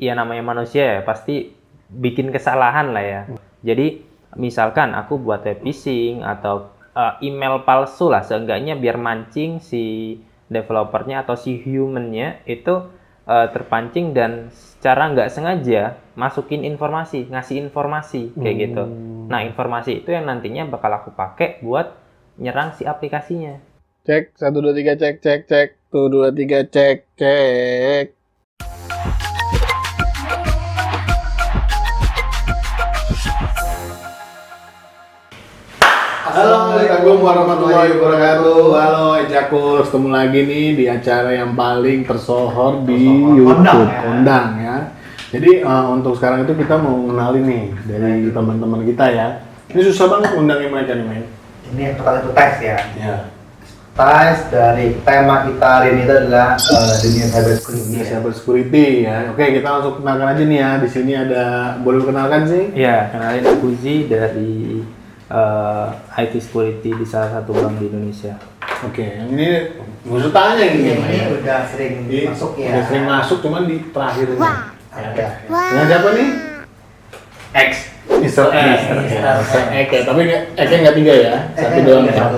ya namanya manusia ya pasti bikin kesalahan lah ya. Jadi misalkan aku buat web phishing atau email palsu lah, seenggaknya biar mancing si developernya atau si humannya itu terpancing dan secara nggak sengaja masukin informasi, ngasih informasi kayak gitu. Nah, informasi itu yang nantinya bakal aku pakai buat nyerang si aplikasinya. Cek, 1, 2, 3, cek, cek, cek. 1, 2, 3, cek, cek. Assalamualaikum warahmatullahi wabarakatuh. Halo Ejakus, ketemu lagi nih di acara yang paling tersohor di YouTube, Kondang ya. Jadi untuk sekarang itu kita mau kenalin nih dari teman-teman kita ya. Ini susah banget ngundangin mereka nih, men. Ini yang pertama itu tes ya. Ya. Tes dari tema kita hari ini itu adalah dunia cybersecurity. Dunia cybersecurity ya. Oke, kita langsung kenalkan aja nih ya. Di sini ada, boleh kenalkan sih? Ya, kenalin aku Zi dari IT security di salah satu bank di Indonesia. Oke, yang ini gue tanya ini. Ini udah sering masuk ya. Udah sering masuk, cuman di terakhir ini. Ada. Dengan siapa nih? X. Mr. X. Mr. X ya, tapi X-nya nggak 3 ya? Satu doang. Satu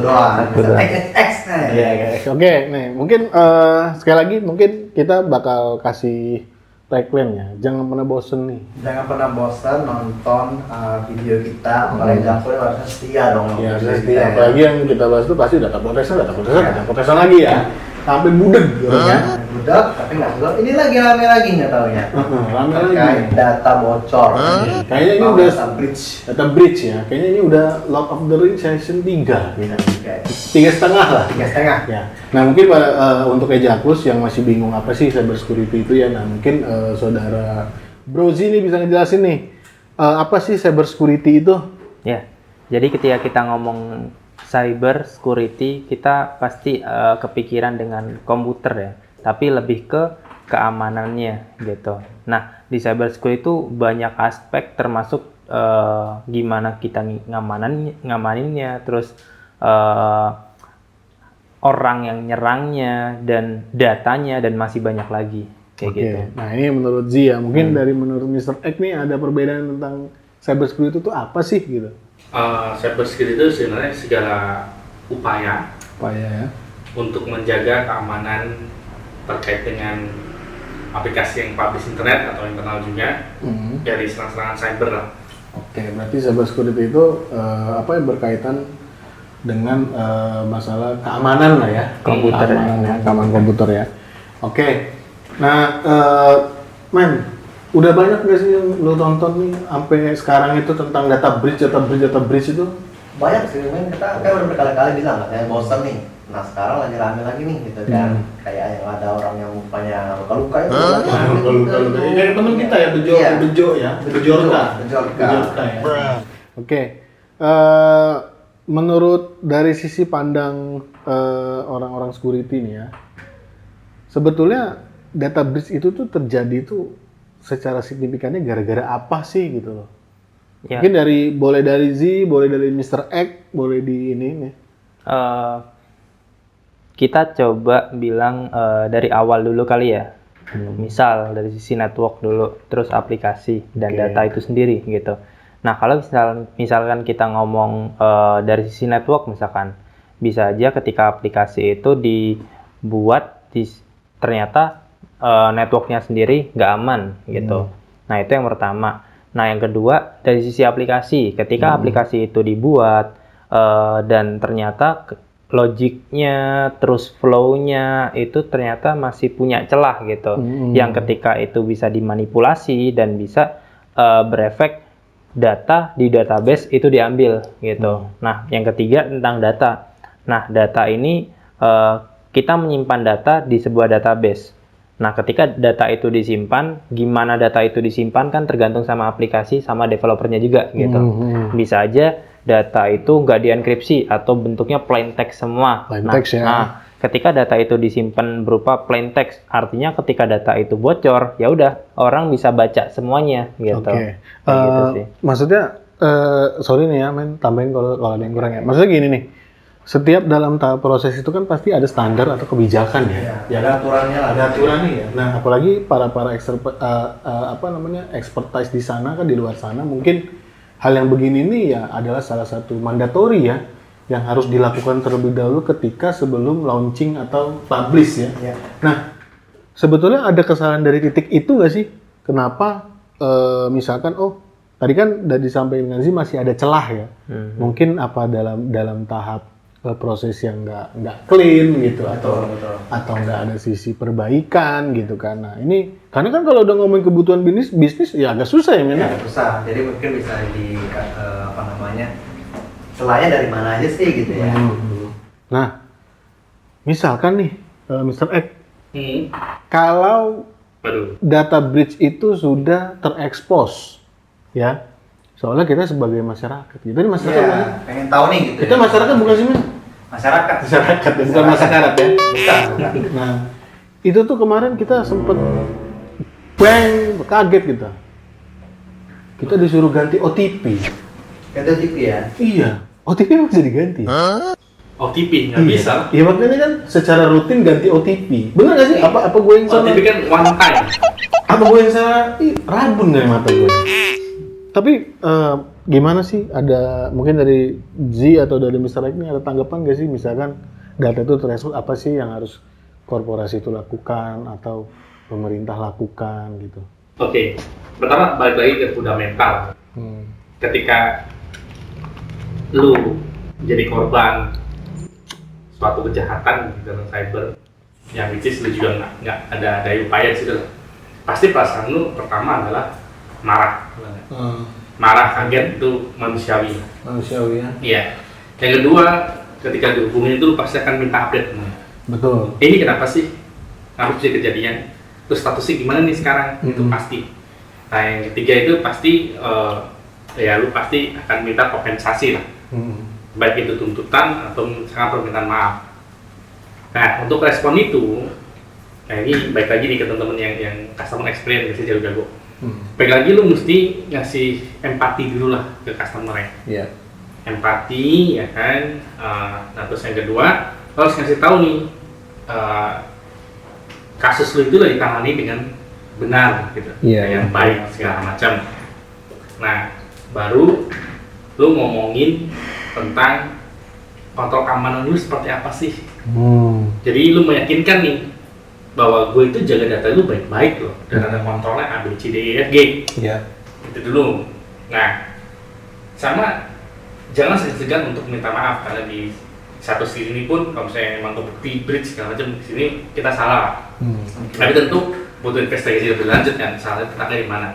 doang. X. Iya, oke, nih mungkin sekali lagi mungkin kita bakal kasih tagline ya. Jangan pernah bosen nih. Jangan pernah bosan nonton video kita. Apalagi Jakul harusnya setia dong. Ya, Video pasti. kita, ya. Apalagi yang kita bahas itu pasti data protection lagi ya. Sampai budeg gitu ya. Budak, tapi nggak budak. Ini lagi rame lagi nggak taunya. Rame lagi. Terkait data bocor. Kayaknya ini udah data breach. data breach ya. Kayaknya ini udah Lord of the Rings season 3 gitu. 3,5 lah. 3,5. Ya. Nah, mungkin untuk Ejakus yang masih bingung apa sih cybersecurity itu ya. Nah, mungkin saudara Brozi ini bisa ngejelasin nih. Apa sih cybersecurity itu? Ya, jadi ketika kita ngomong cyber security, kita pasti kepikiran dengan komputer ya, tapi lebih ke keamanannya gitu. Nah, di cyber security itu banyak aspek, termasuk gimana kita ngamaninnya, terus orang yang nyerangnya, dan datanya, dan masih banyak lagi kayak gitu. Nah, ini menurut Zia, mungkin dari menurut Mr. X nih ada perbedaan tentang cyber security itu apa sih gitu? Cybersecurity itu sebenarnya segala upaya Ya. untuk menjaga keamanan terkait dengan aplikasi yang publish internet atau internal juga dari serangan-serangan cyber lah. Oke, berarti cybersecurity itu apa yang berkaitan dengan masalah keamanan lah ya, Komputer. keamanan komputer ya. Oke, nah men, udah banyak nggak sih yang lo tonton nih sampai sekarang itu tentang data breach itu? Banyak sih, men. Kita kan udah berkali-kali bilang katanya bosan nih. Nah sekarang lagi rame lagi nih gitu kan. Kayak yang ada orang yang mukanya luka-luka itu. Luka-luka. Dari teman kita ya, Bejo ya. Oke. Menurut dari sisi pandang orang-orang security nih ya, sebetulnya data breach itu tuh terjadi tuh secara signifikannya gara-gara apa sih gitu loh? Ya. Mungkin boleh dari Z, boleh dari Mr. X, boleh di ini nih. Kita coba bilang dari awal dulu kali ya. Misal dari sisi network dulu, terus aplikasi dan data itu sendiri gitu. Nah, kalau misalkan kita ngomong dari sisi network misalkan, bisa aja ketika aplikasi itu dibuat ternyata networknya sendiri nggak aman gitu. Nah, itu yang pertama. Nah, yang kedua dari sisi aplikasi, ketika aplikasi itu dibuat dan ternyata logiknya terus flow-nya itu ternyata masih punya celah gitu, yang ketika itu bisa dimanipulasi dan bisa berefek data di database itu diambil gitu. Nah, yang ketiga tentang data. Nah, data ini kita menyimpan data di sebuah database. Nah, ketika data itu disimpan, gimana data itu disimpan kan tergantung sama aplikasi, sama developernya juga gitu. Bisa aja data itu nggak dienkripsi atau bentuknya plain text semua. Nah, ketika data itu disimpan berupa plain text, artinya ketika data itu bocor, ya udah orang bisa baca semuanya gitu. Gitu sih. Maksudnya, sorry nih ya, men, tambahin kalau ada yang kurang ya. Maksudnya gini nih. setiap dalam tahap proses itu kan pasti ada standar atau kebijakan ya. Ya, ada aturannya lah. Ada aturannya ya. Nah, apalagi para expertise di sana kan, di luar sana mungkin hal yang begini nih ya adalah salah satu mandatori ya yang harus dilakukan terlebih dahulu ketika sebelum launching atau publish ya. Ya. Nah, sebetulnya ada kesalahan dari titik itu nggak sih? Kenapa misalkan tadi kan udah disampaikan Ngazi masih ada celah ya. Mungkin apa dalam tahap proses yang nggak clean gitu Betul. atau nggak ada sisi perbaikan gitu kan. Nah ini karena kan kalau udah ngomongin kebutuhan bisnis ya agak susah ya men. Ya, susah. Jadi mungkin bisa celahnya dari mana aja sih gitu ya. Nah misalkan nih Mr. X, kalau Waduh. data breach itu sudah terekspos ya, soalnya kita sebagai masyarakat gitu, ini masyarakat Iya, bukan? pengen tahu nih gitu. Kita masyarakat bukan sih men? Masyarakat Ya, bukan masyarakat ya. Bukan. Nah, itu tuh kemarin kita sempet kaget kita. Kita disuruh ganti OTP. Ganti OTP ya. Iya, OTP bisa diganti. OTP nggak bisa. Iya, makanya kan secara rutin ganti OTP. Bener nggak sih? Apa gue yang salah? OTP kan one time. Apa gue yang salah? Rabun dari mata gue. Tapi gimana sih? Ada mungkin dari Z atau dari Mr. X ini ada tanggapan nggak sih? Misalkan data itu terekspos, apa sih yang harus korporasi itu lakukan atau pemerintah lakukan gitu? Oke. Pertama balik lagi ke fundamental. Ketika lu jadi korban suatu kejahatan dalam cyber yang which is lu juga nggak ada upaya di situ, pasti perasaan lu pertama adalah marah. Marah, kaget, itu manusiawi ya. iya. Yang kedua, ketika dihubungin itu lu pasti akan minta update. Betul. Ini kenapa sih harus bisa kejadian, terus statusnya gimana nih sekarang, itu pasti. Nah yang ketiga itu pasti ya lu pasti akan minta kompensasi lah, baik itu tuntutan atau misalkan permintaan maaf. Nah untuk respon itu, nah ini baik lagi nih ke teman-teman yang customer experience biasanya jago-jago. Baik lagi lu mesti ngasih empati dulu lah ke customer ya. Iya. Empati ya kan. Nah terus yang kedua lu harus ngasih tahu nih kasus lu itu lah ditangani dengan benar gitu, yang baik segala macam. Nah baru lu ngomongin tentang kontrol keamanan lu seperti apa sih. Jadi lu meyakinkan nih bahwa gue itu jaga data lu baik-baik loh, dan ada kontrolnya A, B, C, D, E, F, G. Iya. Itu dulu. Nah, sama jangan segan-segan untuk minta maaf, karena di satu sisi ini pun kalau misalnya emang kebukti breach segala macam, di sini kita salah. Tapi tentu butuh investigasi lebih lanjut kan, salahnya ternyata di mana.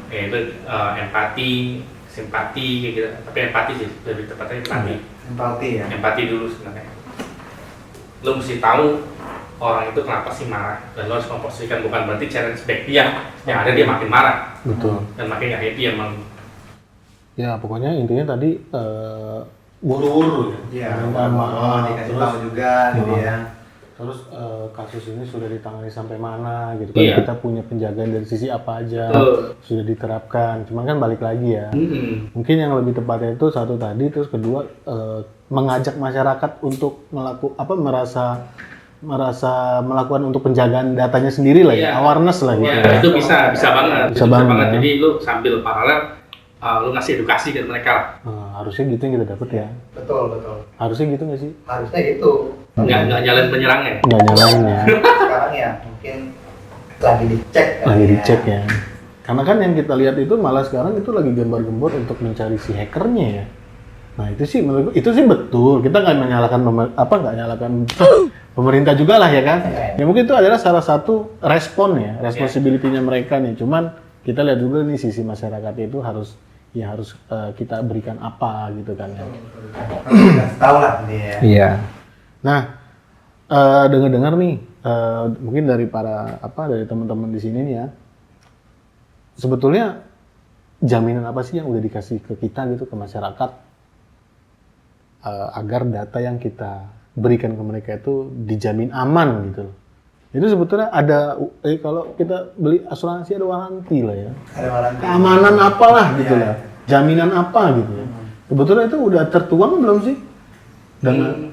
Itu empati, simpati kayak gitu. Tapi empati sih, lebih tepatnya empati. Empati ya. Empati dulu sebenarnya. Lo mesti tahu orang itu kenapa sih marah, dan lo harus memposisikan, bukan berarti challenge back dia, yang ada dia makin marah. Betul. Dan makin nggak happy emang. Ya pokoknya intinya tadi buru-buru Iya. minta maaf, Dikasih terus tahu juga gitu ya. terus kasus ini sudah ditangani sampai mana gitu kan. Iya. Kita punya penjagaan dari sisi apa aja sudah diterapkan, cuman kan balik lagi ya. Mungkin yang lebih tepatnya itu satu tadi, terus kedua mengajak masyarakat untuk merasa melakukan untuk penjagaan datanya sendiri lah ya, awareness lah gitu. Itu bisa banget. Bisa banget. Jadi lu sambil paralel lu ngasih edukasi ke mereka. Harusnya gitu yang kita dapat ya. Betul. Harusnya gitu nggak sih? Harusnya gitu. Nggak nyalain penyerangnya. Nggak nyalain ya. Sekarang ya mungkin lagi dicek. Lagi dicek ya. Karena kan yang kita lihat itu malah sekarang itu lagi gembar-gembor untuk mencari si hackernya ya. Nah itu sih menurutku itu sih betul. Kita nggak menyalahkan pemerintah juga lah ya kan. Ya mungkin itu adalah salah satu respon ya, responsibility-nya mereka nih. Cuman kita lihat juga nih sisi masyarakat itu harus kita berikan apa gitu kan ya. Harus tahu lah dia. Iya. Nah, dengar-dengar nih mungkin dari dari teman-teman di sini nih ya. Sebetulnya jaminan apa sih yang udah dikasih ke kita gitu, ke masyarakat agar data yang kita berikan ke mereka itu dijamin aman gitu loh. Itu sebetulnya ada kalau kita beli asuransi ada waranti lah ya. Ada waranti. Keamanan apalah gitu lah. Jaminan apa gitu ya. Sebetulnya itu udah tertuang belum sih? dengan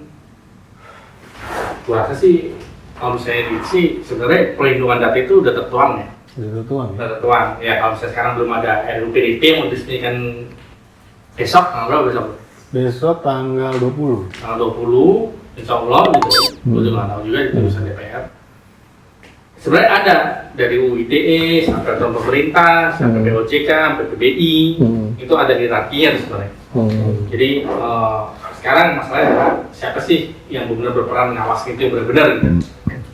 Gua rasa sih kalau misalnya sih sebenarnya perlindungan data itu udah tertuang ya. itu tuang ya. Udah tertuang. Ya kalau misalnya sekarang belum ada RUU PDP yang mau diresmikan besok, tanggal berapa besok? Besok tanggal 20. Tanggal 20, insya Allah gitu. Gua juga nggak tahu juga itu urusan DPR. Sebenarnya ada dari UU ITE, sampai peraturan pemerintah, sampai POJK, sampai PBI, itu ada hierarkinya sebenarnya. Jadi sekarang masalahnya adalah siapa sih yang benar-benar berperan ngawasin itu yang benar-benar gitu.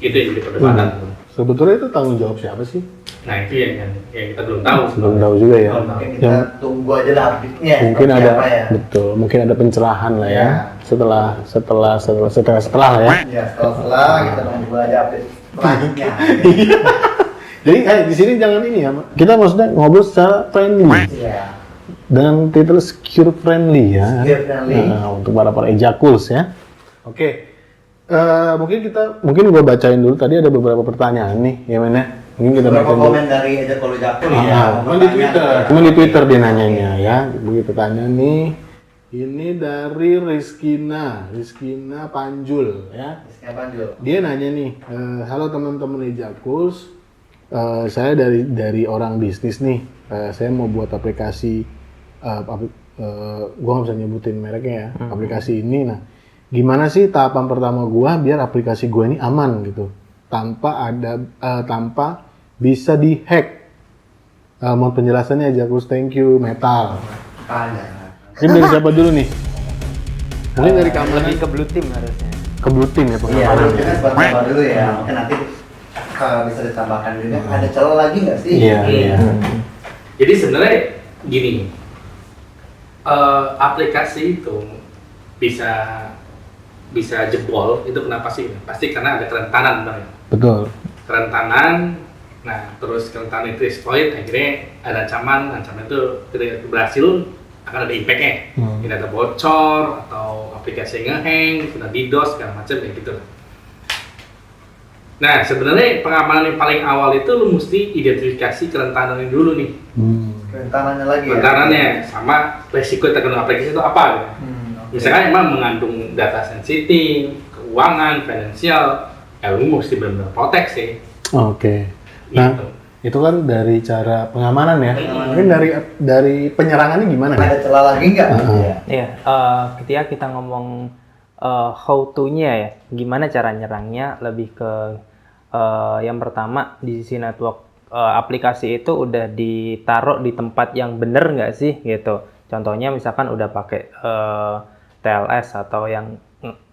Itu yang jadi perdebatan. Sebetulnya itu tanggung jawab siapa sih? Nah itu yang kita belum tahu. Belum tahu juga ya. Mungkin kita tunggu aja lah update-nya. Mungkin seperti ada apa ya. betul, mungkin ada pencerahan lah ya. Setelah lah ya. Ya setelah kita tunggu aja update selanjutnya. Jadi di sini jangan ini ya, kita maksudnya ngobrol secara friendly Iya. dengan titel secure friendly ya. Secure friendly. Nah, untuk para ejakuls ya. Oke. Mungkin gua bacain dulu, tadi ada beberapa pertanyaan nih, ya mana? Mungkin kita Beberapa bacain dulu. komen dari Ejakul ya. Cuma di Twitter. Cuma di Twitter dia nanyanya ya. Begitu tanya nih. Ini dari Rizkina Panjul ya. Siapa dulu? Dia nanya nih, halo teman-teman Ejakuls, saya dari orang bisnis nih, saya mau buat aplikasi, gua nggak bisa nyebutin mereknya ya, aplikasi ini. Nah, gimana sih tahapan pertama gua biar aplikasi gua ini aman gitu, tanpa bisa dihack? Mau penjelasannya Ejakuls, thank you Metal. Ada. Ini dari siapa dulu nih? Mungkin dari keamanan Lebih ke blue team harusnya. ke Blue Team ya Iya, pengamanan. kita sebentar dulu ya. Mungkin nanti bisa ditambahkan juga. Ada celah lagi nggak sih? Iya. Jadi sebenarnya gini, aplikasi itu bisa jebol itu kenapa sih? Pasti karena ada kerentanan sebenarnya. Betul. Kerentanan, nah terus kerentanan itu exploit, akhirnya ada ancaman itu ketika berhasil akan ada impact-nya. Ini ada bocor atau aplikasi ngehang, sudah DDoS segala macam kayak gitu. Nah sebenarnya pengamanan yang paling awal itu lu mesti identifikasi kerentanannya dulu nih. Kerentanannya lagi ya. Kerentanannya sama resiko terkena aplikasi itu apa? Gitu. Misalkan emang mengandung data sensitif, keuangan, finansial, lu mesti benar-benar protek sih. Oke. Nah, Gitu. itu kan dari cara pengamanan ya. Mungkin dari penyerangannya gimana nih? Ada celah lagi nggak? Iya. Iya, ketika kita ngomong how to-nya ya, gimana cara nyerangnya, lebih ke yang pertama di sisi network aplikasi itu udah ditaruh di tempat yang bener nggak sih gitu. Contohnya misalkan udah pakai TLS atau yang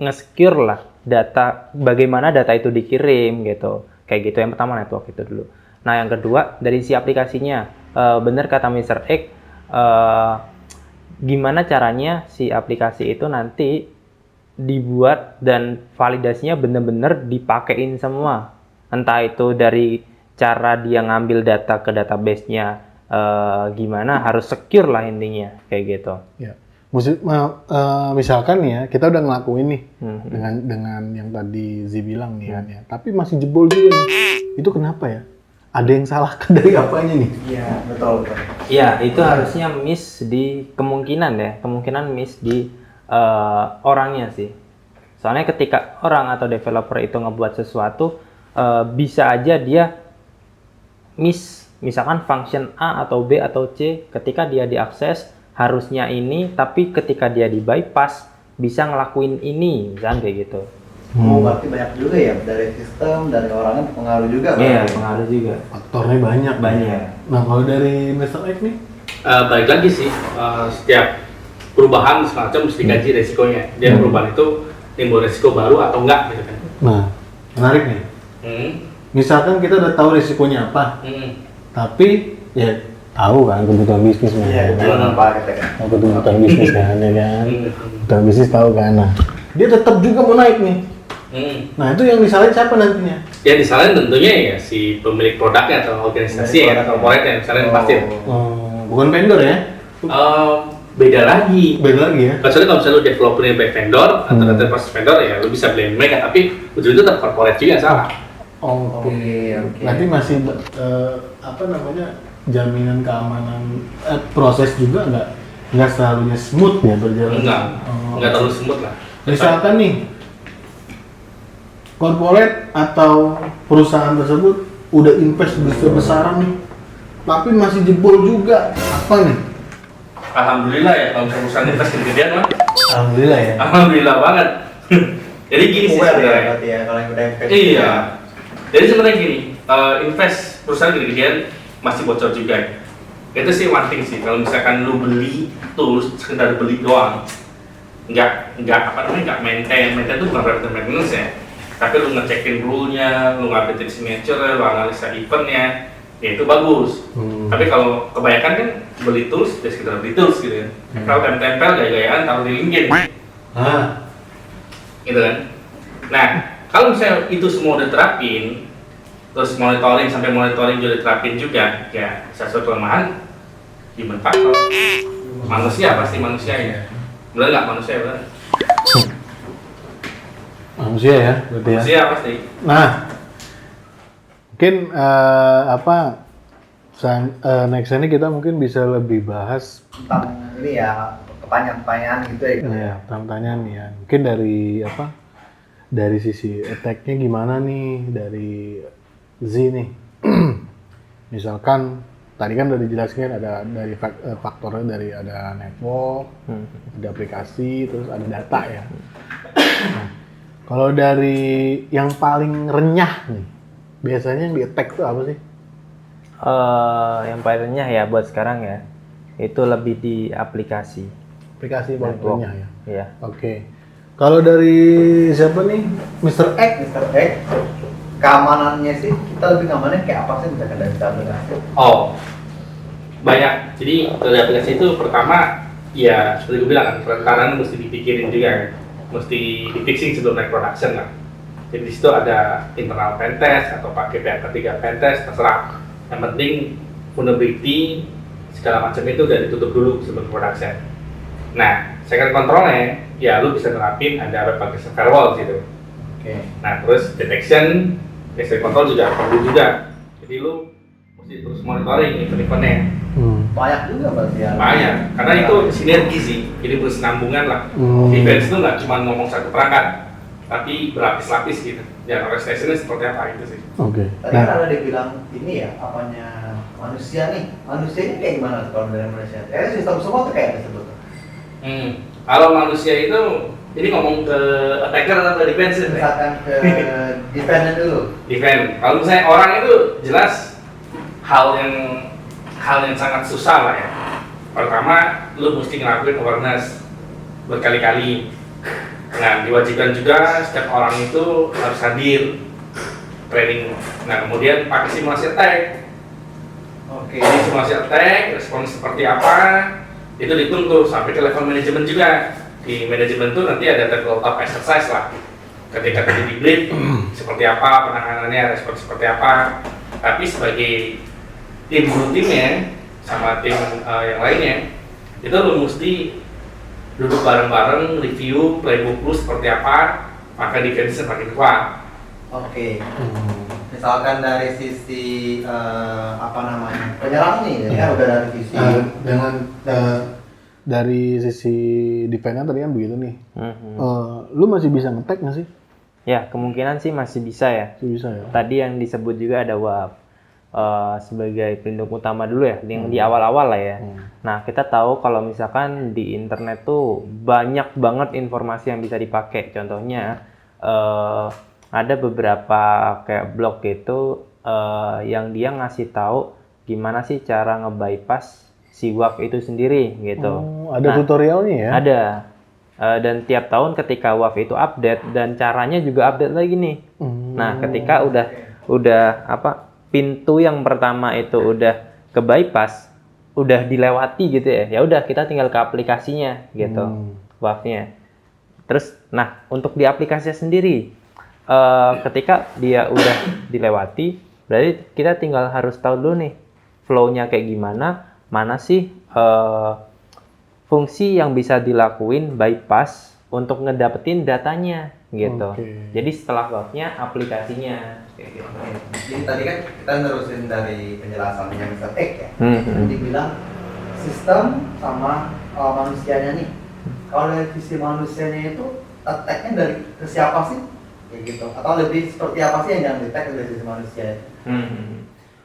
nge-secure lah data, bagaimana data itu dikirim gitu. Kayak gitu, yang pertama network itu dulu. Nah yang kedua dari si aplikasinya, bener kata Mr. X, gimana caranya si aplikasi itu nanti dibuat dan validasinya bener-bener dipakein semua. Entah itu dari cara dia ngambil data ke database-nya, gimana harus secure lah intinya kayak gitu. Ya. Misalkan nih ya, kita udah ngelakuin nih dengan yang tadi Z bilang nih kan ya, tapi masih jebol juga nih. Itu kenapa ya? Ada yang salah dari apanya nih? Iya, betul. Iya, itu harusnya miss di kemungkinan miss di orangnya sih. Soalnya ketika orang atau developer itu ngebuat sesuatu, bisa aja dia miss, misalkan function A atau B atau C, ketika dia diakses harusnya ini, tapi ketika dia di bypass bisa ngelakuin ini, misalkan kayak gitu. Berarti banyak juga ya, dari sistem, dari orangnya pengaruh juga. Iya, pengaruh juga. Faktornya banyak. Nah kalau dari Mr. X nih? Balik lagi sih, setiap perubahan semacam mesti dikaji resikonya. Dia perubahan itu timbul resiko baru atau enggak gitu kan. Nah, menarik nih. Misalkan kita udah tahu resikonya apa, tapi ya tahu kan kebutuhan bisnis kan. Iya, kebutuhan apa kita kan. Kebutuhan bisnis kan, ya kan. Kebutuhan bisnis tahu kan. Nah, dia tetap juga mau naik nih. Nah, itu yang disalahin siapa nantinya? Ya disalahin tentunya ya si pemilik produknya atau organisasi ya, atau korporat yang disalahin pasti. Bukan vendor ya? Beda lagi. Beda lagi ya? Kecuali kalau misalnya lu developernya baik vendor atau third party vendor ya lu bisa blame mereka, tapi ujung itu tetap korporat juga salah. Oke. Nanti masih jaminan keamanan proses juga nggak selalunya smooth ya berjalan. Enggak terlalu smooth lah. Misalkan nih, corporate atau perusahaan tersebut udah invest besar-besaran nih, tapi masih jebol juga, apa nih? Alhamdulillah ya kalau perusahaan invest gede-gedean mah. Alhamdulillah ya. Alhamdulillah banget. Jadi gini sih Aware ya sebenarnya. berarti ya kalau yang udah invest. Iya. Jadi sebenarnya gini, invest perusahaan gede-gedean masih bocor juga. Itu sih one thing sih. Kalau misalkan lu beli tools sekedar beli doang, nggak maintain tuh bukan preventive maintenance ya. Tapi lu ngecekin rule-nya, lu ngupdatein signature, lu analisa event-nya, ya itu bagus. Tapi kalau kebanyakan kan beli tools, ya sekedar beli tools gitu kan. Kalau tempel gaya-gayaan taruh di LinkedIn. Gitu kan. Nah, kalau misalnya itu semua udah terapin, terus monitoring sampai monitoring juga diterapin juga, ya sesuatu kelemahan human factor. Manusia pasti manusia ya. Bener nggak manusia bener? Manusia ya, berarti ya. Manusia pasti. Nah, mungkin next ini kita mungkin bisa lebih bahas Tentang ini ya, pertanyaan-pertanyaan gitu ya. ya, pertanyaan nih ya. Mungkin dari sisi attack-nya gimana nih dari Z nih. Misalkan tadi kan udah dijelaskan ada dari faktornya dari ada network, ada aplikasi, terus ada data ya. Nah, kalau dari yang paling renyah nih, biasanya yang di-attack tuh apa sih? Yang paling renyah ya buat sekarang ya, itu lebih di aplikasi. Aplikasi paling Network. renyah ya? Iya. Oke. Kalau dari siapa nih? Mr. X? Mr. X, keamanannya sih kita lebih ngamannya kayak apa sih misalkan dari aplikasi? Oh, banyak. Jadi dari aplikasi itu pertama, ya seperti gue bilang kan, perentaran mesti dipikirin juga kan. Mesti di-fixing sebelum naik production lah. Jadi di situ ada internal pentest atau pakai pihak ketiga pentest, terserah. Yang penting vulnerability segala macam itu udah ditutup dulu sebelum production. Nah, second controlnya, ya lu bisa nerapin ada web application firewall gitu. Oke. Nah, terus detection, second control juga perlu juga. Jadi lu mesti terus monitoring event-eventnya. Banyak juga berarti ya. Banyak, karena itu sinergi sih, jadi bersenambungan lah. Defense itu nggak cuma ngomong satu perangkat, tapi berlapis-lapis gitu. Ya, orchestrationnya seperti apa itu sih. Oke. Tadi kan ada dibilang ini ya, apanya manusia nih. Manusia ini kayak gimana tuh kalau dari manusia? Sistem semua tuh kayak disebut. Kalau manusia itu, ini ngomong ke attacker atau ke defense ya? Misalkan ke defender dulu. Defense. Kalau misalnya orang itu jelas hal yang sangat susah lah ya. Pertama, lu mesti ngelakuin awareness berkali-kali. Nah, diwajibkan juga setiap orang itu harus hadir training. Nah, kemudian pakai simulasi attack. Oke. Jadi simulasi attack, respons seperti apa, itu dihitung tuh sampai ke level manajemen juga. Di manajemen tuh nanti ada tabletop exercise lah. Ketika terjadi breach, seperti apa penanganannya, respon seperti apa. Tapi sebagai tim timnya sama tim yang lainnya, itu lu mesti duduk bareng-bareng, review playbook lu seperti apa, maka defense makin kuat. Oke. Misalkan dari sisi penyerang nih ya udah dari sisi dari sisi defense tadi kan begitu nih. Lu masih bisa nge-tag nggak sih? Ya, kemungkinan sih masih bisa ya. Masih bisa ya. Tadi yang disebut juga ada WAF sebagai pelindung utama dulu ya, yang di awal-awal lah ya. Nah, kita tahu kalau misalkan di internet tuh banyak banget informasi yang bisa dipakai. Contohnya ada beberapa kayak blog gitu yang dia ngasih tahu gimana sih cara nge-bypass si WAF itu sendiri gitu. Ada tutorialnya ya? Ada. Dan tiap tahun ketika WAF itu update dan caranya juga update lagi nih. Nah, ketika udah pintu yang pertama itu udah ke bypass, udah dilewati gitu ya. Ya udah kita tinggal ke aplikasinya gitu. WAF-nya. Terus nah, untuk di aplikasinya sendiri ketika dia udah dilewati, berarti kita tinggal harus tahu dulu nih flow-nya kayak gimana, mana sih fungsi yang bisa dilakuin bypass untuk ngedapetin datanya gitu. Jadi setelah WAF-nya aplikasinya kayak gitu. Jadi tadi kan kita nerusin dari penjelasannya Mr. X ya. Jadi bilang sistem sama manusianya nih. Kalau dari sisi manusianya itu attack-nya dari ke siapa sih? Kayak gitu. Atau lebih seperti apa sih yang di-attack dari sisi manusia?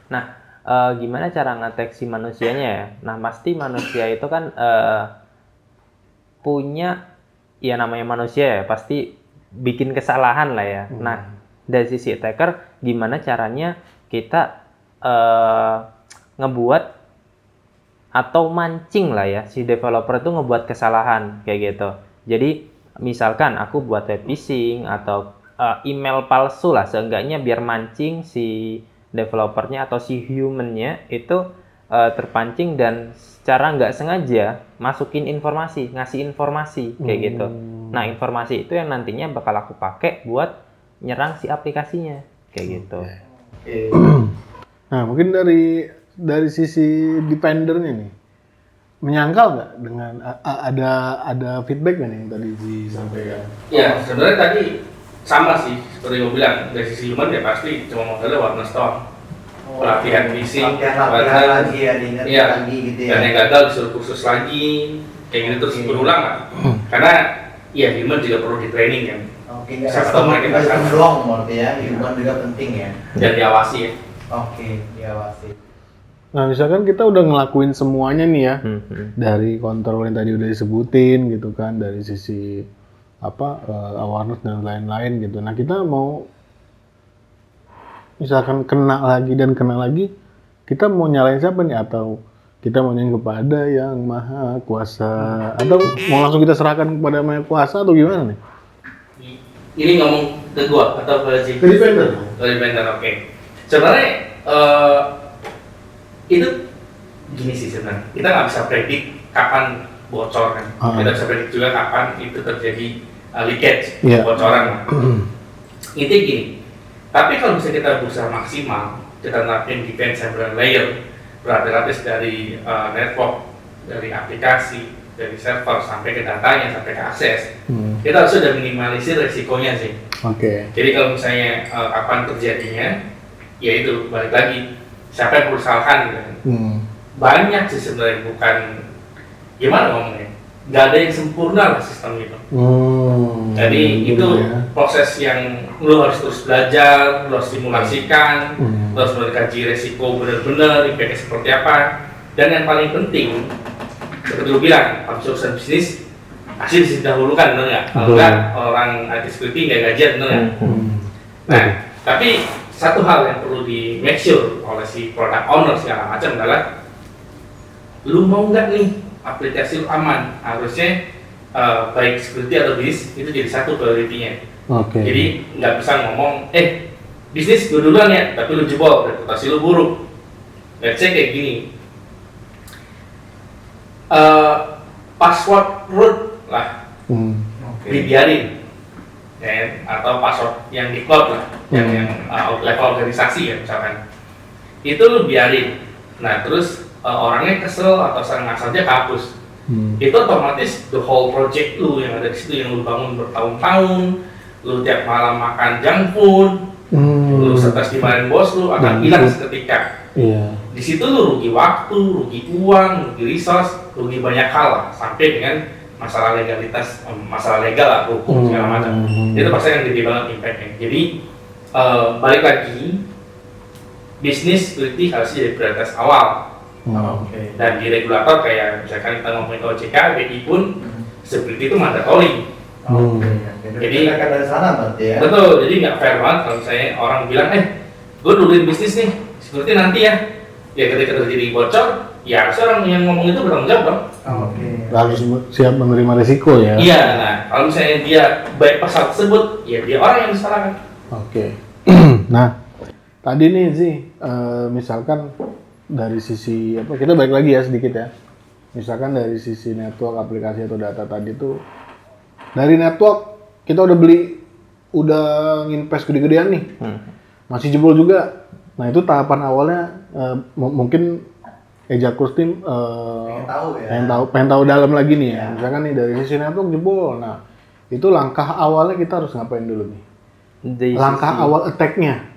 Nah, gimana cara nge-attack si manusianya ya? Nah, pasti manusia itu kan punya, ya namanya manusia ya, pasti bikin kesalahan lah ya. Nah, dari sisi attacker, gimana caranya kita ngebuat atau mancing lah ya, si developer itu ngebuat kesalahan kayak gitu. Jadi, misalkan aku buat web phishing atau email palsu lah, seenggaknya biar mancing si developernya atau si humannya itu terpancing dan secara nggak sengaja masukin informasi, ngasih informasi kayak gitu. Nah, informasi itu yang nantinya bakal aku pakai buat nyerang si aplikasinya kayak gitu. Nah, mungkin dari sisi defendernya nih, menyangkal nggak dengan ada feedback nggak nih yang tadi disampaikan? Ya, sebenarnya tadi sama sih seperti gue bilang, dari sisi human ya pasti cuma modalnya awareness doang. Pelatihan phishing, latihan lagi ya, diingat lagi gitu ya. Dan yang gagal disuruh kursus lagi, kayak gitu terus berulang lah. Karena ya human juga perlu di training kan. Oke, nggak sistem doang berarti ya, human juga penting ya. Dan diawasi ya. Oke, diawasi. Nah, misalkan kita udah ngelakuin semuanya nih ya, dari kontrol yang tadi udah disebutin gitu kan, dari sisi awareness dan lain-lain gitu. Nah, kita mau misalkan kena lagi, kita mau nyalain siapa nih? Atau kita mau nyalain kepada yang maha kuasa? Atau mau langsung kita serahkan kepada maha kuasa atau gimana nih? Ini ngomong ke gua atau ke si? Ke defender. Oke. Sebenarnya itu gini sih sebenarnya. Kita nggak bisa predik kapan bocor kan. Kita bisa predik juga kapan itu terjadi leakage, bocoran lah. Intinya gini. Tapi kalau misalnya kita berusaha maksimal, kita nerapin defense several layer, berlapis dari network, dari aplikasi, dari server sampai ke datanya, sampai ke akses, kita harus sudah minimalisir resikonya sih. Oke. Jadi kalau misalnya kapan terjadinya, ya itu balik lagi siapa yang berusahakan gitu kan. Banyak sih sebenarnya, bukan gimana ngomongnya, nggak ada yang sempurna lah sistem itu. Jadi itu proses yang lo harus terus belajar, lo harus simulasikan, lo harus mengkaji resiko benar-benar, impact-nya seperti apa. Dan yang paling penting, seperti lo bilang, kalau urusan bisnis pasti didahulukan, benar nggak? Kalau nggak, orang IT security nggak gajian, benar nggak? Nah, tapi satu hal yang perlu di make sure oleh si product owner segala macam adalah lu mau nggak nih aplikasi lu aman. Harusnya baik security atau bisnis itu jadi satu priority-nya. Jadi nggak bisa ngomong bisnis gue duluan ya, tapi lu jebol, reputasi lu buruk. Let's say kayak gini, password root lah dibiarin ya, atau password yang di cloud lah, yang level organisasi ya misalkan, itu lu biarin. Nah terus orangnya kesel atau ngasal aja kehapus. Itu otomatis the whole project lu yang ada di situ yang lu bangun bertahun-tahun, lu tiap malam makan junk food, lu stres dimarahin bos lu akan hilang seketika. Di situ lu rugi waktu, rugi uang, rugi resource, rugi banyak hal lah, sampai dengan masalah legalitas, masalah legal lah, hukum segala macam. Itu pasti yang gede banget impact-nya. Jadi balik lagi, bisnis security harus jadi prioritas awal. Dan di regulator kayak misalkan kita ngomongin OJK, BI pun security itu mandatory. Jadi akan dari sana berarti ya. Betul, jadi nggak fair banget kalau misalnya orang bilang, gue duluin bisnis nih, security nanti ya. Ya ketika terjadi bocor, ya harus orang yang ngomong itu bertanggung jawab dong. Harus siap menerima risiko ya. Iya, nah kalau misalnya dia baik pasal tersebut, ya dia orang yang disalahkan. Nah, tadi nih sih, misalkan dari sisi kita balik lagi ya sedikit ya. Misalkan dari sisi network, aplikasi atau data tadi tuh, dari network kita udah nginvest gede-gedean nih, masih jebol juga. Nah itu tahapan awalnya mungkin Ejakus tim pengen tahu dalam lagi nih ya. Misalkan nih dari sisi network jebol, nah itu langkah awalnya kita harus ngapain dulu nih? Langkah awal attack-nya.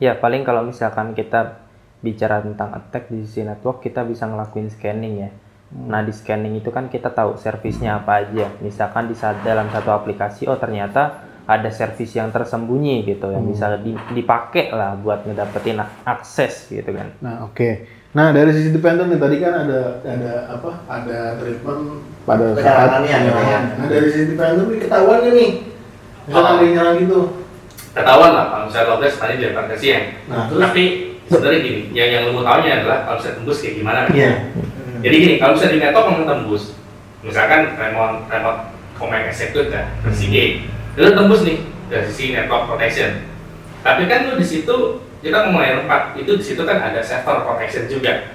Ya paling kalau misalkan kita bicara tentang attack di sisi network, kita bisa ngelakuin scanning ya. Nah, di scanning itu kan kita tahu servisnya apa aja. Misalkan dalam satu aplikasi, oh ternyata ada servis yang tersembunyi gitu, yang bisa dipakai lah buat ngedapetin akses gitu kan. Nah, oke. Nah, dari sisi dependent nih tadi kan ada treatment pada saat Penyarangannya, gitu ya. Nah, dari sisi dependent nih ketahuan nggak nih? Misalnya ada yang nyerang gitu. Ketahuan lah kalau misalnya low tadi dilempar ke pasien. Nah, terus Tapi sebenarnya gini, yang lu mau tahunya adalah kalau bisa tembus kayak gimana. iya. Jadi gini, kalau misalnya di network mau tembus, misalkan remote command execute kan, versi A, itu tembus nih dari sisi network protection. Tapi kan lu di situ kita ngomong layer 4, itu di situ kan ada server protection juga.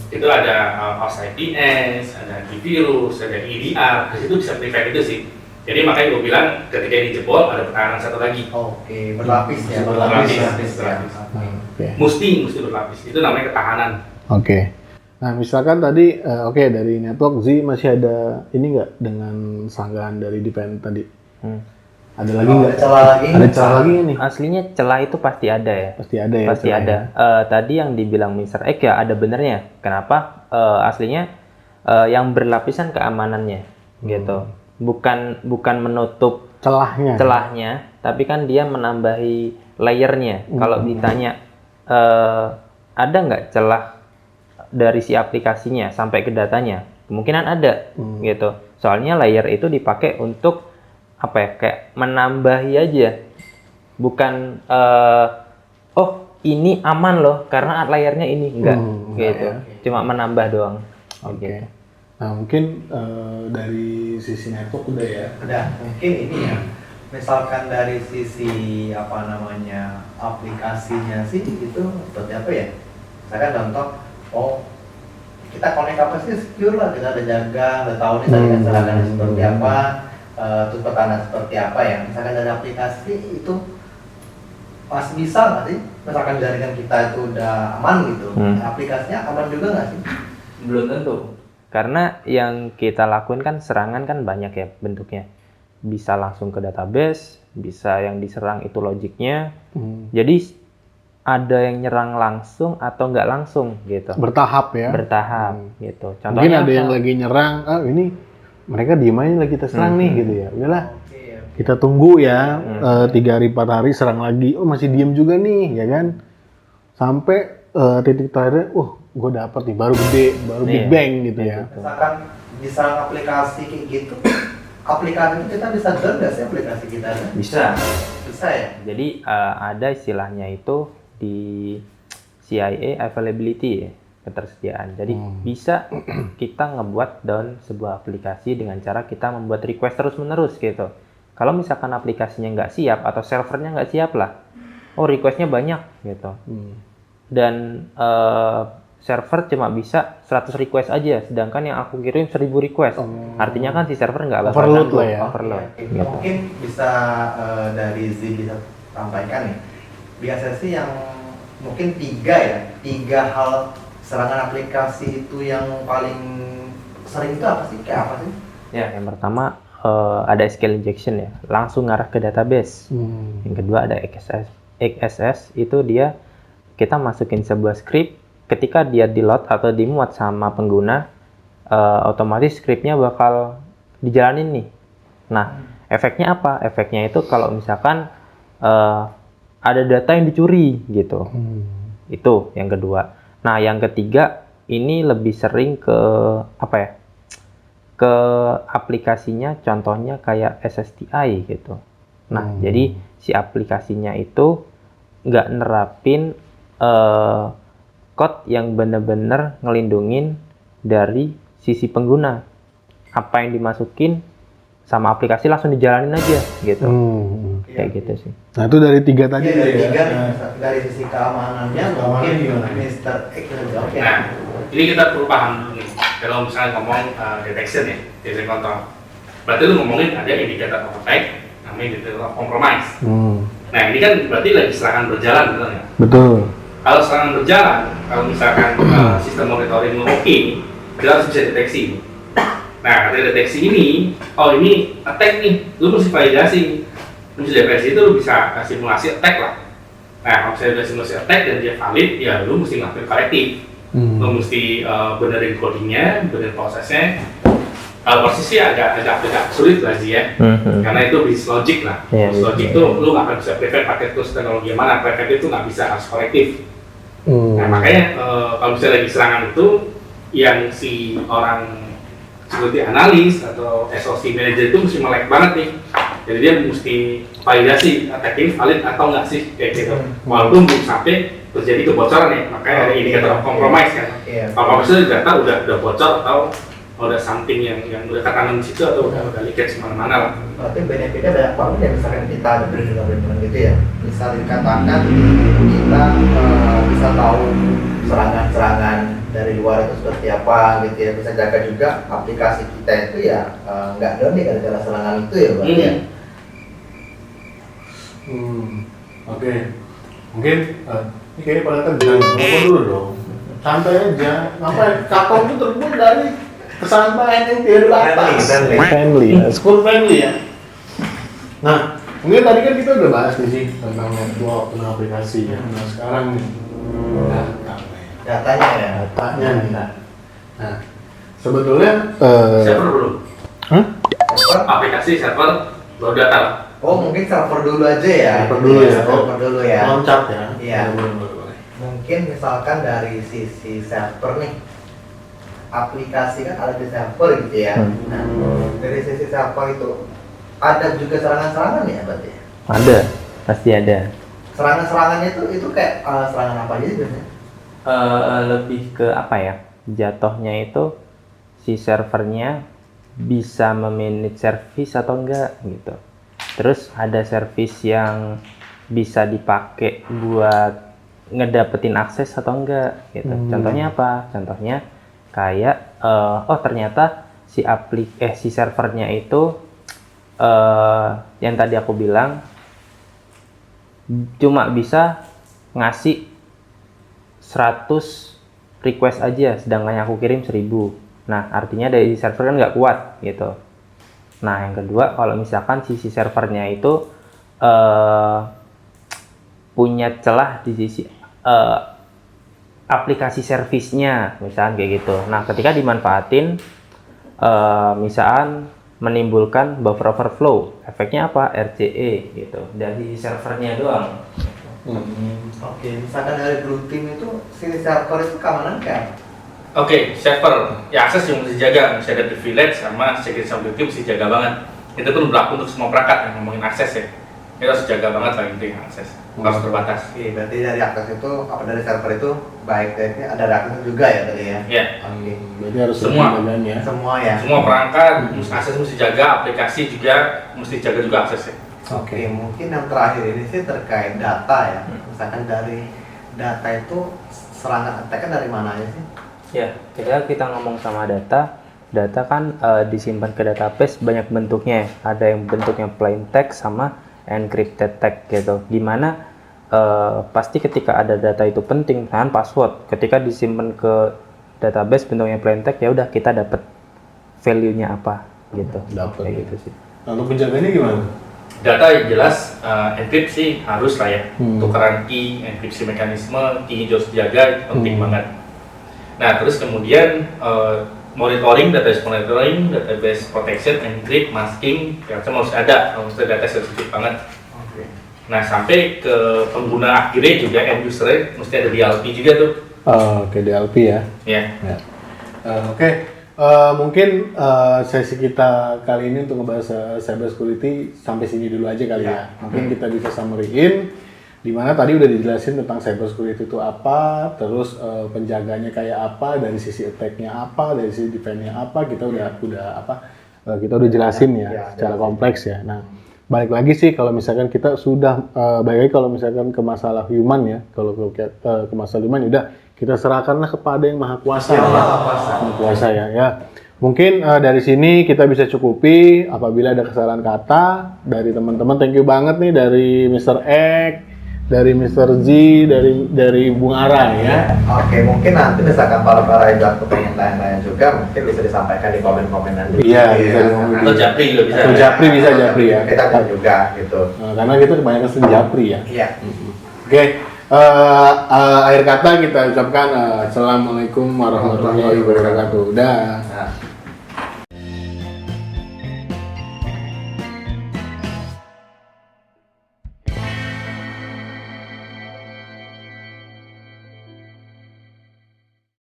Itu ada host IPS, ada antivirus, ada EDR, di situ bisa prevent itu sih. Jadi makanya gue bilang ketika ini jebol ada pertahanan satu lagi. Oke, berlapis ya. Berlapis. Oke. Mesti berlapis. Itu namanya ketahanan. Oke. Nah, misalkan tadi oke, dari network Z masih ada ini nggak dengan sanggahan dari dependent tadi? Ada lagi nggak? Ada celah lagi. Ada celah lagi nggak nih? Aslinya celah itu pasti ada ya. Pasti ada ya. Pasti celah ada. ya? Tadi yang dibilang Mr. X ya ada benernya. Kenapa? Aslinya yang berlapisan keamanannya gitu. Bukan menutup celahnya, tapi kan dia menambahi layernya. Kalau ditanya ada nggak celah dari si aplikasinya sampai ke datanya, kemungkinan ada gitu. Soalnya layer itu dipakai untuk apa ya? Kayak menambahi aja, bukan oh ini aman loh karena layernya ini enggak gitu. Cuma menambah doang. Oke. Gitu. Nah, mungkin dari sisi network udah ya. Udah, mungkin ini ya. Misalkan dari sisi apa namanya aplikasinya sih itu seperti apa ya? Misalkan contoh, oh kita connect apa sih secure lah, kita udah jaga, udah tahu nih tadi kan serangannya seperti apa, terus pertahanan seperti apa ya. Misalkan dari aplikasi itu masih bisa nggak sih? Misalkan jaringan kita itu udah aman gitu, aplikasinya aman juga nggak sih? Belum tentu. Karena yang kita lakuin kan serangan kan banyak ya bentuknya. Bisa langsung ke database, bisa yang diserang itu logiknya. Jadi ada yang nyerang langsung atau nggak langsung gitu. Bertahap ya. Bertahap gitu. Mungkin Contohnya ada yang apa? lagi nyerang, ini mereka diem aja lagi kita serang nih gitu ya. Udahlah, Oke. kita tunggu ya 3 hari 4 hari serang lagi. Oh masih diem juga nih ya kan. Sampai titik terakhir, gue dapet nih baru gede, baru big bang gitu ya. Misalkan diserang aplikasi kayak gitu, aplikasi itu kita bisa down nggak sih aplikasi kita? Bisa. Bisa ya? Jadi ada istilahnya itu di CIA availability ya, ketersediaan. Jadi bisa kita ngebuat down sebuah aplikasi dengan cara kita membuat request terus-menerus gitu. Kalau misalkan aplikasinya nggak siap atau servernya nggak siap lah, requestnya banyak gitu. Dan server cuma bisa 100 request aja, sedangkan yang aku kirim 1000 request. Artinya kan si server nggak bakal Overload sanggup, lah ya. overload. Oke. Gitu. Mungkin bisa dari Z bisa sampaikan nih. Biasanya sih yang mungkin 3 hal serangan aplikasi itu yang paling sering itu apa sih? Kayak apa sih? Ya, yang pertama ada SQL injection ya, langsung ngarah ke database. Yang kedua ada XSS, itu dia kita masukin sebuah script, ketika dia di-load atau dimuat sama pengguna, otomatis scriptnya bakal dijalanin nih. Nah, efeknya apa? Efeknya itu kalau misalkan ada data yang dicuri gitu. Itu yang kedua. Nah, yang ketiga ini lebih sering ke apa ya? Ke aplikasinya, contohnya kayak SSTI gitu. Nah, jadi si aplikasinya itu nggak nerapin code yang bener-bener ngelindungin dari sisi pengguna. Apa yang dimasukin sama aplikasi langsung dijalanin aja gitu. Kayak gitu sih. Nah itu dari 3 tadi. Iya, dari ya. 3 nih. Dari sisi keamanannya mungkin Mr. X oke. Nah, ini kita perlu paham dulu nih. Kalau misalnya ngomong detection ya, detection control. Berarti lu ngomongin ada indikator of attack, namanya indikator of compromise. Nah, ini kan berarti lagi serangan berjalan, betul nggak? Betul. Kalau serangan berjalan, kalau misalkan sistem monitoring lu oke, kita harus bisa deteksi. Nah, dari deteksi ini, ini attack nih, lu mesti validasi. Lu bisa deteksi itu lu bisa simulasi attack lah. Nah, kalau misalnya udah simulasi attack dan dia valid, ya lu mesti ngelakuin korektif. Lo mesti benerin codingnya, benerin prosesnya. Prosesnya agak sulit lah sih ya, karena itu business logic lah. Iya, Business logic itu lu nggak akan bisa prevent pakai tools teknologi mana, prevent itu nggak bisa, harus korektif. Nah makanya kalau misalnya lagi serangan itu, yang si orang security analis atau SOC manager itu mesti melek banget nih. Jadi dia mesti validasi attack ini valid atau nggak sih kayak gitu. Walaupun belum sampai terjadi kebocoran ya, makanya ada indikator compromise kan. Kalau misalnya data udah bocor atau udah something yang udah ketahuan di situ atau udah leakage kemana-mana lah. Berarti benefitnya banyak banget ya, misalkan kita ada berita-berita gitu ya. Misal dikatakan kita bisa tahu serangan-serangan dari luar itu seperti apa gitu ya. Bisa jaga juga aplikasi kita itu ya nggak down nih gara-gara serangan itu ya berarti ya. Oke. Mungkin ini kayaknya pada tegang. Ngomong dulu dong. Santai aja. Ngapain? Kapal itu terbuat dari kesampaian yang tidak atas. Friendly. School friendly ya. Nah, mungkin tadi kan kita udah bahas nih sih tentang network, tentang aplikasi ya. Nah, sekarang nih Datanya ya. datanya nih. Nah, sebetulnya Server dulu. Server? Aplikasi server baru data lah. Oh mungkin server dulu aja ya. Server dulu ya. Server dulu ya. loncat ya. Iya. Boleh. Mungkin misalkan dari sisi server nih, aplikasi kan ada di server gitu ya. Nah, dari sisi server itu ada juga serangan-serangan ya berarti? Ada, pasti ada. Serangan-serangannya itu kayak serangan apa aja sih biasanya? Lebih ke apa ya? Jatuhnya itu si servernya bisa memanage service atau enggak gitu. Terus ada service yang bisa dipakai buat ngedapetin akses atau enggak gitu. Contohnya apa? Contohnya kayak ternyata si servernya itu yang tadi aku bilang cuma bisa ngasih 100 request aja, sedangkan yang aku kirim 1000. Nah, artinya dari server kan nggak kuat gitu. Nah, yang kedua, kalau misalkan si servernya itu punya celah di sisi aplikasi servisnya, misalkan kayak gitu. Nah, ketika dimanfaatin, misalkan menimbulkan buffer overflow, efeknya apa? RCE gitu, dari servernya doang. Oke, misalkan dari blue team itu si server itu keamanan kan? Oke, server ya akses yang mesti dijaga, mesti ada privilege sama security security mesti jaga banget. Itu pun berlaku untuk semua perangkat yang ngomongin akses ya. Kita harus jaga banget lah itu yang akses, harus terbatas. Oke, berarti dari akses itu apa dari server itu baik dari ada akses juga ya tadi ya? Iya. Oke. Berarti harus Semua. ya. Semua ya. Semua perangkat, akses mesti jaga, aplikasi juga mesti jaga juga aksesnya. Oke, mungkin yang terakhir ini sih terkait data ya. Misalkan dari data itu serangan attack kan dari mana aja sih? Ya, ketika kita ngomong sama data kan disimpan ke database banyak bentuknya. Ada yang bentuknya plain text sama encrypted text gitu. Dimana pasti ketika ada data itu penting, kan password. Ketika disimpan ke database bentuknya plain text, ya udah kita dapat value-nya apa gitu. Dapat. Kayak gitu sih. Lalu penjagaannya gimana? Data yang jelas enkripsi harus lah ya. Tukeran key, enkripsi mekanisme, key harus dijaga, itu penting banget. Nah, terus kemudian monitoring, database monitoring, database protection, encrypt, masking, ya harus ada kalau misalnya data sensitif banget. Oke. Nah, sampai ke pengguna akhirnya juga end user mesti ada DLP juga tuh. Oke, DLP ya. Ya. Oke. Mungkin sesi kita kali ini untuk ngebahas cyber security sampai sini dulu aja kali ya. Mungkin kita bisa summary-in di mana tadi udah dijelasin tentang cyber security itu apa, terus penjaganya kayak apa, dari sisi attack-nya apa, dari sisi defense-nya apa, kita udah jelasin ya secara kompleks ya. Nah, balik lagi sih kalau misalkan kita sudah balik lagi kalau misalkan ke masalah human ya, kalau ke masalah human udah kita serahkanlah kepada yang maha kuasa. Maha kuasa ya. Mungkin dari sini kita bisa cukupi. Apabila ada kesalahan kata dari teman-teman, thank you banget nih dari Mr. X, dari Mr. Z, dari Bung Ara ya. Oke, mungkin nanti misalkan para yang pengen tanya-tanya juga mungkin bisa disampaikan di komen-komen nanti. Iya, bisa ngomong. Atau Japri juga bisa. Atau Japri bisa Japri ya. Kita pun juga gitu. Karena kita kebanyakan sering Japri ya. Iya. Oke. akhir kata kita ucapkan assalamualaikum warahmatullahi wabarakatuh. Dah. Nah.